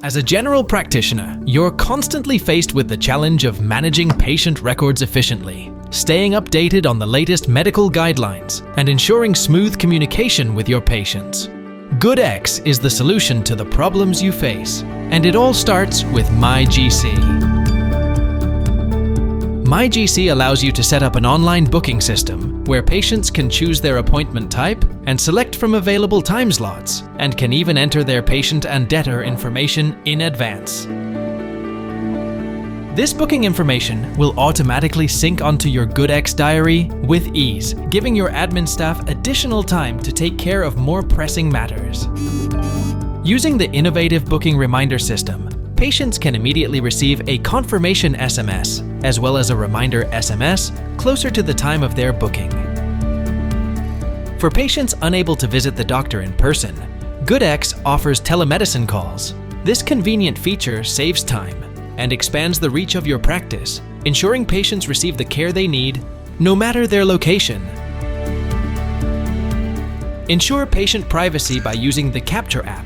As a general practitioner, you're constantly faced with the challenge of managing patient records efficiently, staying updated on the latest medical guidelines, and ensuring smooth communication with your patients. GoodX is the solution to the problems you face, and it all starts with MyGC. MyGC allows you to set up an online booking system where patients can choose their appointment type and select from available time slots, and can even enter their patient and debtor information in advance. This booking information will automatically sync onto your GoodX diary with ease, giving your admin staff additional time to take care of more pressing matters. Using the innovative booking reminder system, patients can immediately receive a confirmation SMS, as well as a reminder SMS closer to the time of their booking. For patients unable to visit the doctor in person, GoodX offers telemedicine calls. This convenient feature saves time and expands the reach of your practice, ensuring patients receive the care they need, no matter their location. Ensure patient privacy by using the Capture app,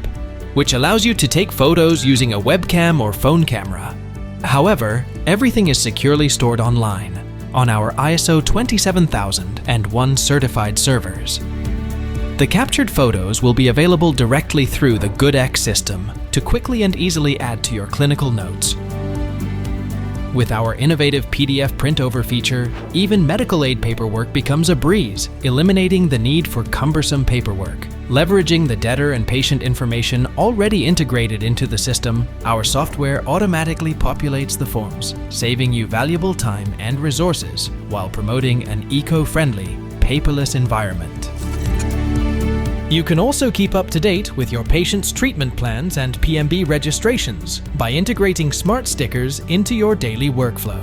which allows you to take photos using a webcam or phone camera. However, everything is securely stored online on our ISO 27001 certified servers. The captured photos will be available directly through the GoodX system to quickly and easily add to your clinical notes. With our innovative PDF printover feature, even medical aid paperwork becomes a breeze, eliminating the need for cumbersome paperwork. Leveraging the debtor and patient information already integrated into the system, our software automatically populates the forms, saving you valuable time and resources while promoting an eco-friendly, paperless environment. You can also keep up to date with your patient's treatment plans and PMB registrations by integrating smart stickers into your daily workflow.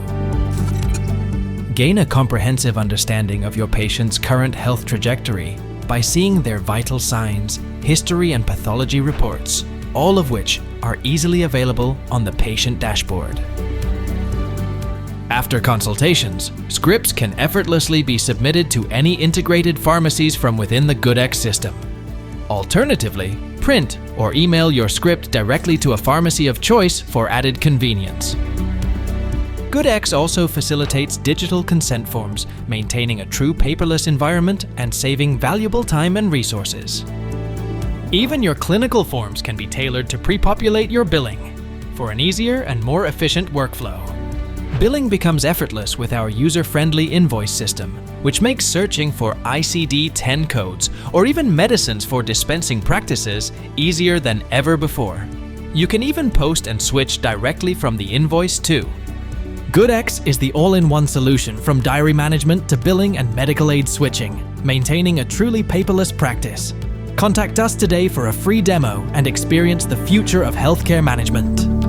Gain a comprehensive understanding of your patient's current health trajectory by seeing their vital signs, history and pathology reports, all of which are easily available on the patient dashboard. After consultations, scripts can effortlessly be submitted to any integrated pharmacies from within the GoodX system. Alternatively, print or email your script directly to a pharmacy of choice for added convenience. GoodX also facilitates digital consent forms, maintaining a true paperless environment and saving valuable time and resources. Even your clinical forms can be tailored to pre-populate your billing for an easier and more efficient workflow. Billing becomes effortless with our user-friendly invoice system, which makes searching for ICD-10 codes or even medicines for dispensing practices easier than ever before. You can even post and switch directly from the invoice too. GoodX is the all-in-one solution from diary management to billing and medical aid switching, maintaining a truly paperless practice. Contact us today for a free demo and experience the future of healthcare management.